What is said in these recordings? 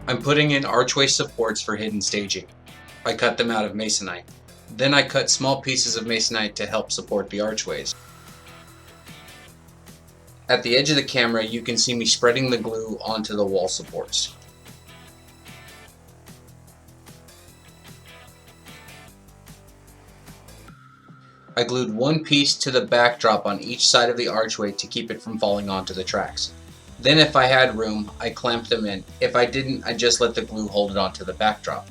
I'm putting in archway supports for hidden staging. I cut them out of masonite. Then I cut small pieces of masonite to help support the archways. At the edge of the camera, you can see me spreading the glue onto the wall supports. I glued one piece to the backdrop on each side of the archway to keep it from falling onto the tracks. Then if I had room, I clamped them in. If I didn't, I just let the glue hold it onto the backdrop.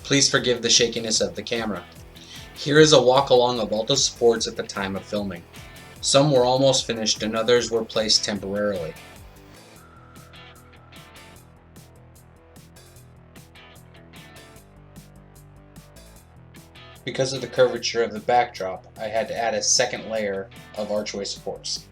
Please forgive the shakiness of the camera. Here is a walk along of all the supports at the time of filming. Some were almost finished and others were placed temporarily. Because of the curvature of the backdrop, I had to add a second layer of archway supports.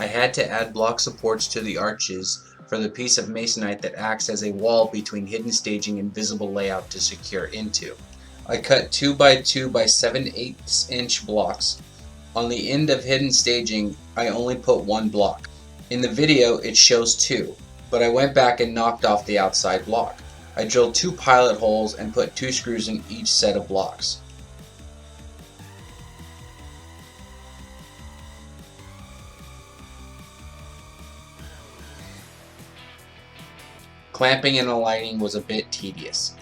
I had to add block supports to the arches for the piece of masonite that acts as a wall between hidden staging and visible layout to secure into. I cut 2x2 by 7/8 inch blocks. On the end of hidden staging, I only put one block. In the video, it shows two, but I went back and knocked off the outside block. I drilled 2 pilot holes and put 2 screws in each set of blocks. Clamping and aligning was a bit tedious.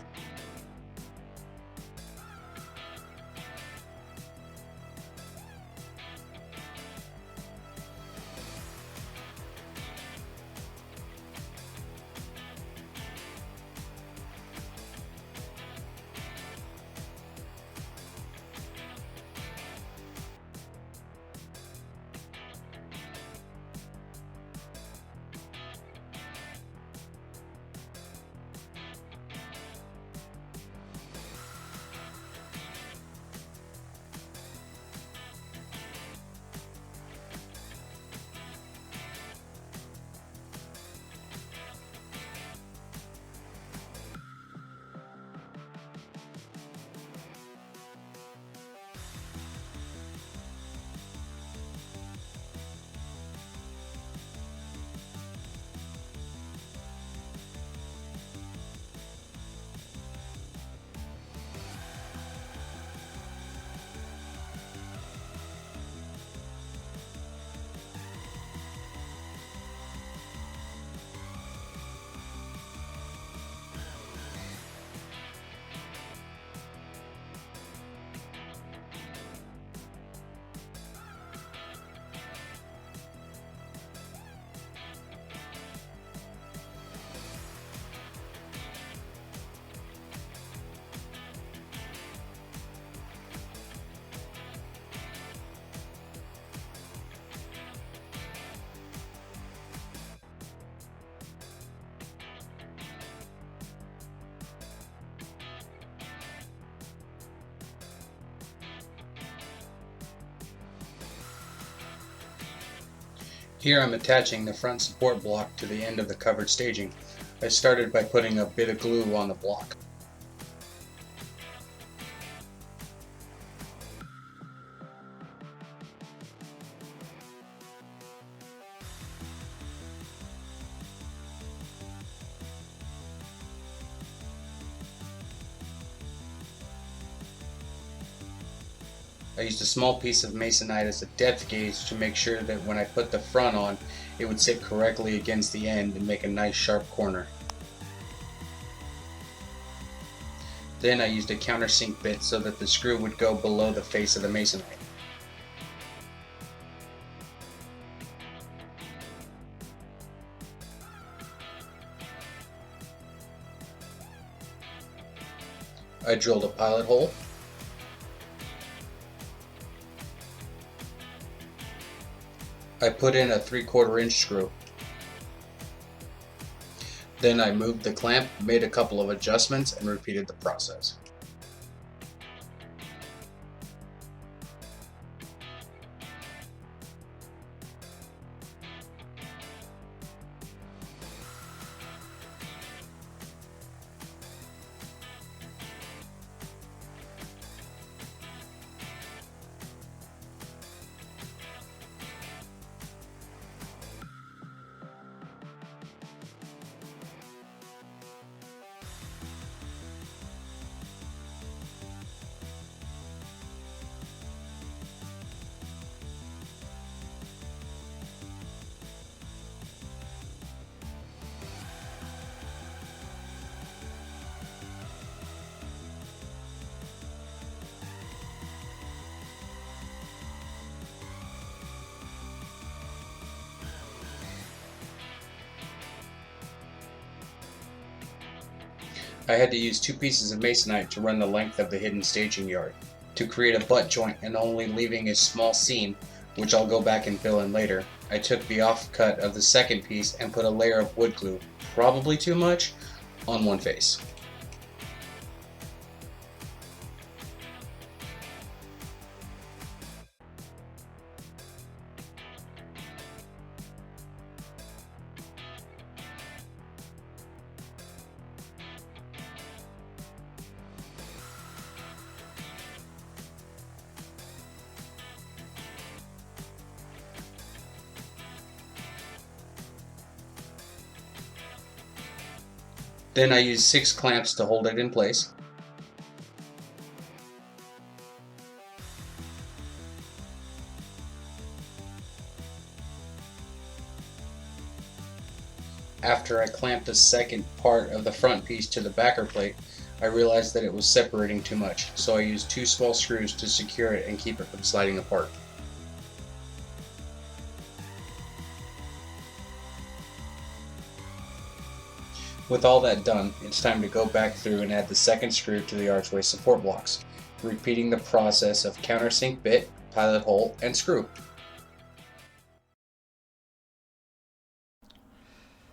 Here I'm attaching the front support block to the end of the covered staging. I started by putting a bit of glue on the block. I used a small piece of masonite as a depth gauge to make sure that when I put the front on, it would sit correctly against the end and make a nice sharp corner. Then I used a countersink bit so that the screw would go below the face of the masonite. I drilled a pilot hole. I put in a 3/4 inch screw. Then I moved the clamp, made a couple of adjustments, and repeated the process. I had to use 2 pieces of masonite to run the length of the hidden staging yard to create a butt joint, and only leaving a small seam, which I'll go back and fill in later. I took the offcut of the second piece and put a layer of wood glue, probably too much, on one face. Then I used 6 clamps to hold it in place. After I clamped the second part of the front piece to the backer plate, I realized that it was separating too much, so I used 2 small screws to secure it and keep it from sliding apart. With all that done, it's time to go back through and add the second screw to the archway support blocks, repeating the process of countersink bit, pilot hole, and screw.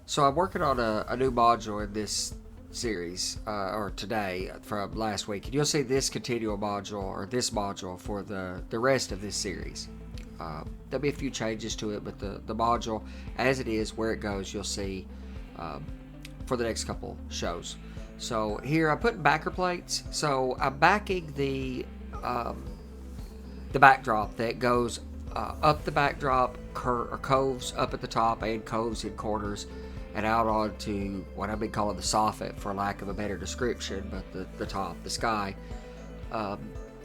So I'm working on a new module in this series, or today from last week, and you'll see this continual module, or this module, for the rest of this series. There'll be a few changes to it, but the module, as it is, where it goes, you'll see for the next couple shows. So here I'm putting backer plates. So I'm backing the backdrop that goes up the backdrop, coves up at the top and coves in corners, and out onto what I've been calling the soffit, for lack of a better description, but the top, the sky.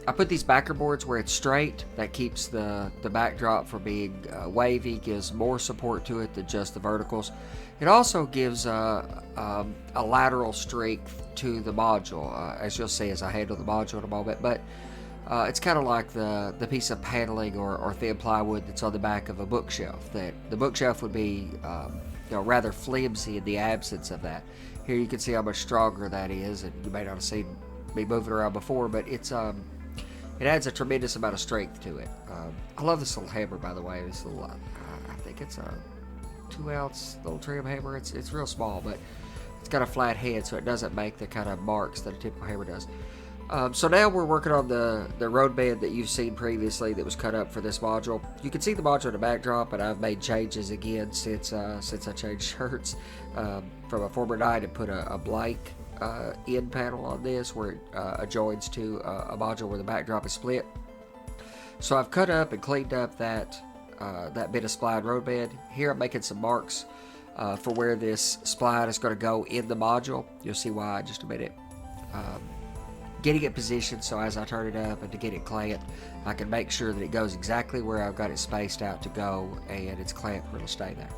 I put these backer boards where it's straight. That keeps the backdrop from being wavy, gives more support to it than just the verticals. It also gives a lateral strength to the module, as you'll see as I handle the module in a moment. But it's kind of like the piece of paneling or thin plywood that's on the back of a bookshelf. That the bookshelf would be rather flimsy in the absence of that. Here you can see how much stronger that is, and you may not have seen me moving around before, but it adds a tremendous amount of strength to it. I love this little hammer, by the way. This little, I think it's a 2-ounce little trim hammer. It's real small, but it's got a flat head, so it doesn't make the kind of marks that a typical hammer does. So now we're working on the roadbed that you've seen previously that was cut up for this module. You can see the module in the backdrop, and I've made changes again since I changed shirts from a former night and put a blank end panel on this where it adjoins to a module where the backdrop is split. So I've cut up and cleaned up that bit of spline roadbed. Here I'm making some marks for where this spline is going to go in the module. You'll see why in just a minute. Getting it positioned so as I turn it up and to get it clamped, I can make sure that it goes exactly where I've got it spaced out to go, and it's clamped where it'll stay there.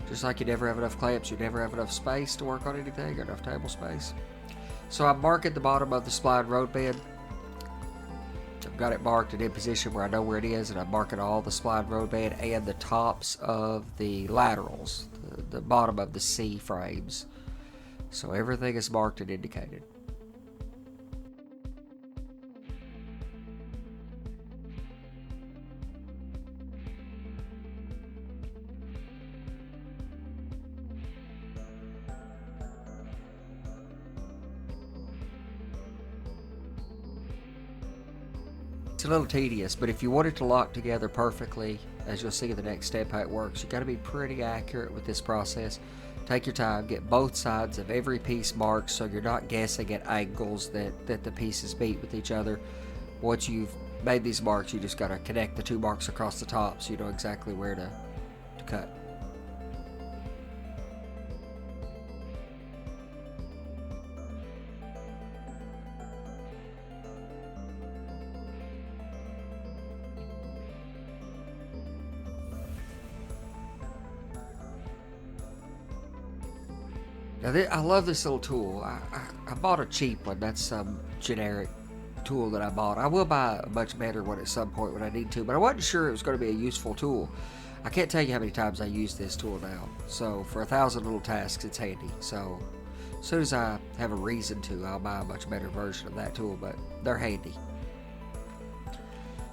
Just like you never have enough clamps, you never have enough space to work on anything, or enough table space. So I'm marking the bottom of the spline roadbed. got it marked and in position where I know where it is, and I'm marking all the spline roadbed and the tops of the laterals, the bottom of the C frames. So everything is marked and indicated. It's a little tedious, but if you want it to lock together perfectly, as you'll see in the next step how it works, you got to be pretty accurate with this process. Take your time, get both sides of every piece marked so you're not guessing at angles that the pieces meet with each other. Once you've made these marks, you just got to connect the two marks across the top so you know exactly where to cut. Now, I love this little tool. I bought a cheap one. That's some generic tool that I bought. I will buy a much better one at some point when I need to, but I wasn't sure it was going to be a useful tool. I can't tell you how many times I use this tool now. So for 1,000 little tasks, it's handy. So as soon as I have a reason to, I'll buy a much better version of that tool, but they're handy.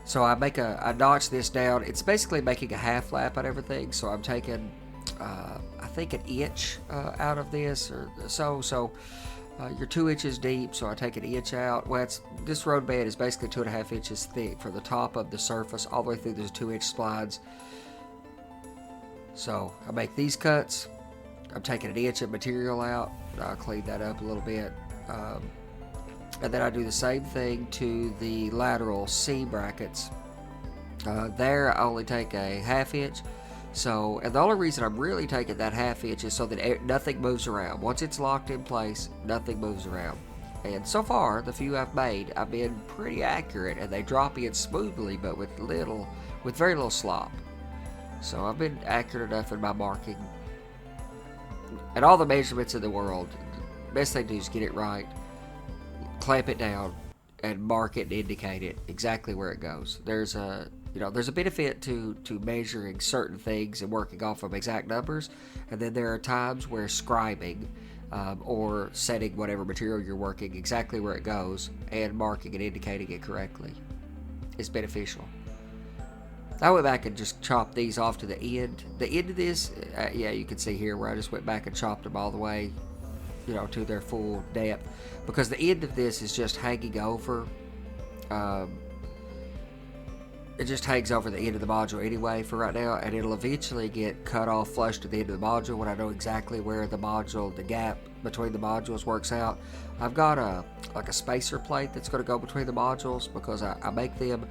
So I notch this down. It's basically making a half lap on everything. So I'm taking I think an inch out of this or so. You're 2 inches deep, so I take an inch out. Well, this road bed is basically 2.5 inches thick from the top of the surface all the way through those 2-inch slides. So I make these cuts. I'm taking an inch of material out. I'll clean that up a little bit. And then I do the same thing to the lateral C brackets. There I only take a 1/2 inch. So, and the only reason I'm really taking that 1/2 inch is so that nothing moves around. Once it's locked in place, nothing moves around. And so far, the few I've made, I've been pretty accurate, and they drop in smoothly, but with very little slop. So I've been accurate enough in my marking. And all the measurements in the world, the best thing to do is get it right, clamp it down, and mark it and indicate it exactly where it goes. There's a benefit to measuring certain things and working off of exact numbers, and then there are times where scribing or setting whatever material you're working exactly where it goes and marking and indicating it correctly is beneficial. I went back and just chopped these off to the end. The end of this, you can see here where I just went back and chopped them all the way, to their full depth, because the end of this is just hanging over. It just hangs over the end of the module anyway for right now, and it'll eventually get cut off flush to the end of the module when I know exactly where the gap between the modules works out. I've got a spacer plate that's going to go between the modules because I make them,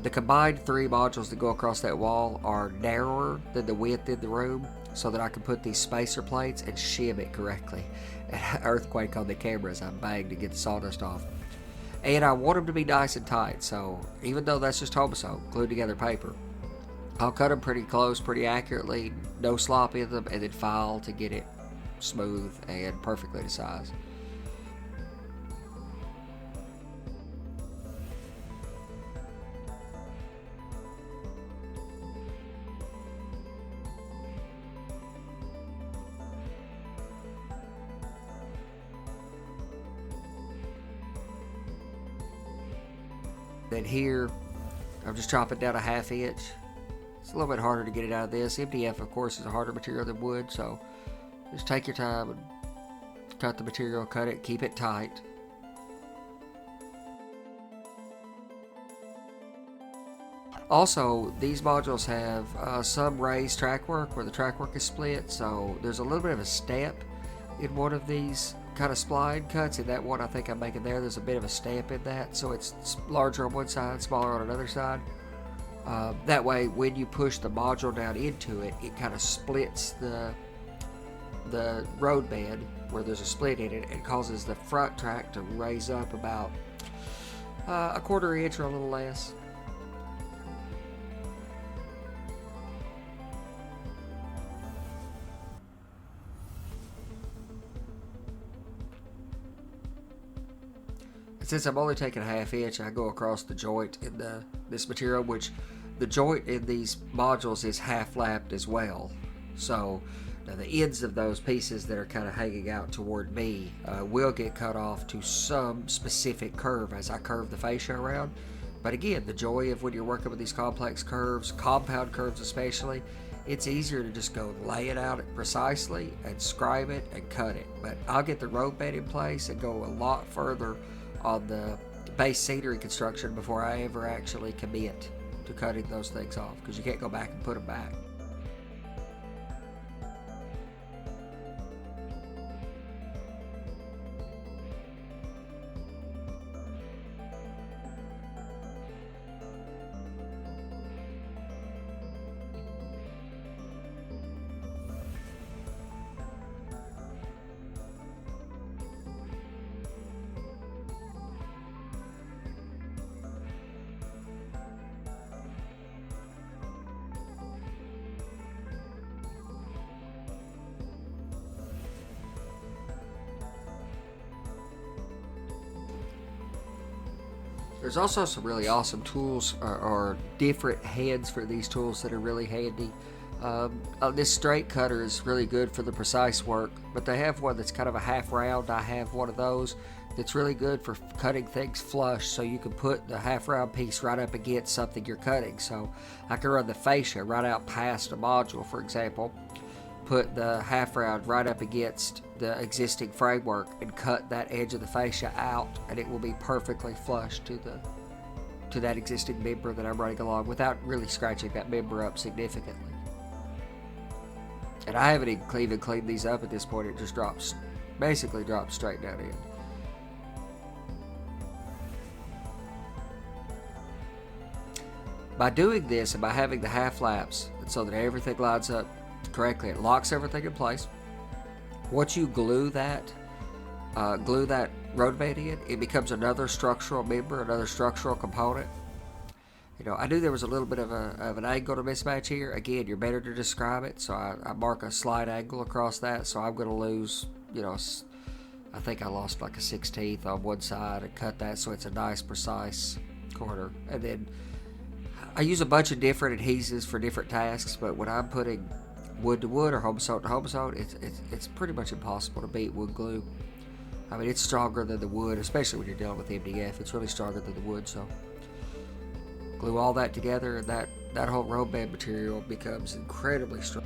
the combined 3 modules that go across that wall are narrower than the width in the room, so that I can put these spacer plates and shim it correctly. And earthquake on the camera as I bang to get the sawdust off. And I want them to be nice and tight, so even though that's just TOMA soap, glued together paper, I'll cut them pretty close, pretty accurately, no slop in them, and then file to get it smooth and perfectly to size. Then here, I'm just chopping down a 1/2 inch. It's a little bit harder to get it out of this. MDF, of course, is a harder material than wood, so just take your time and cut the material, cut it, keep it tight. Also, these modules have some raised track work where the track work is split, so there's a little bit of a step in one of these kind of spline cuts. In that one I think I'm making there's a bit of a stamp in that, so it's larger on one side, smaller on another side. That way when you push the module down into it, it kind of splits the road bed where there's a split in it and causes the front track to raise up about a 1/4 inch or a little less. since I'm only taking a 1/2 inch, I go across the joint in this material, which the joint in these modules is half lapped as well. So now the ends of those pieces that are kind of hanging out toward me will get cut off to some specific curve as I curve the fascia around. But again, the joy of when you're working with these complex curves, compound curves especially, it's easier to just go lay it out precisely and scribe it and cut it. But I'll get the roadbed in place and go a lot further on the base scenery construction before I ever actually commit to cutting those things off, because you can't go back and put them back. There's also some really awesome tools or different heads for these tools that are really handy. This straight cutter is really good for the precise work, but they have one that's kind of a half round. I have one of those that's really good for cutting things flush, so you can put the half round piece right up against something you're cutting. So I can run the fascia right out past a module, for example, put the half round right up against the existing framework and cut that edge of the fascia out, and it will be perfectly flush to that existing member that I'm running along without really scratching that member up significantly. And I haven't even cleaned these up at this point. It just basically drops straight down in. By doing this and by having the half laps so that everything lines up correctly, it locks everything in place. Once you glue that roadbed in, it becomes another structural member, another structural component. You know, I knew there was a little bit of an angle to mismatch here. Again, you're better to describe it, so I mark a slight angle across that. So I'm going to lose, you know, I think I lost like a 1/16 on one side and cut that so it's a nice precise corner. And then I use a bunch of different adhesives for different tasks, but when I'm putting wood to wood or homestone to homestone, it's pretty much impossible to beat wood glue. I mean, it's stronger than the wood, especially when you're dealing with MDF. It's really stronger than the wood, so glue all that together, and that whole roadbed material becomes incredibly strong.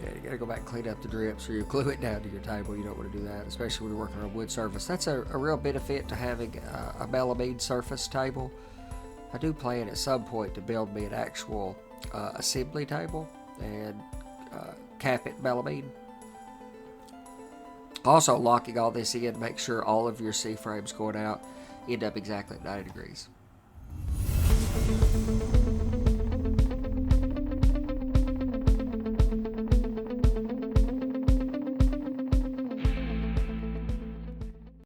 Yeah, you gotta go back and clean up the drips, or you glue it down to your table. You don't want to do that, especially when you're working on a wood surface. That's a real benefit to having a melamine surface table. I do plan at some point to build me an actual assembly table and cap it melamine. Also, locking all this in, make sure all of your C-frames going out end up exactly at 90 degrees.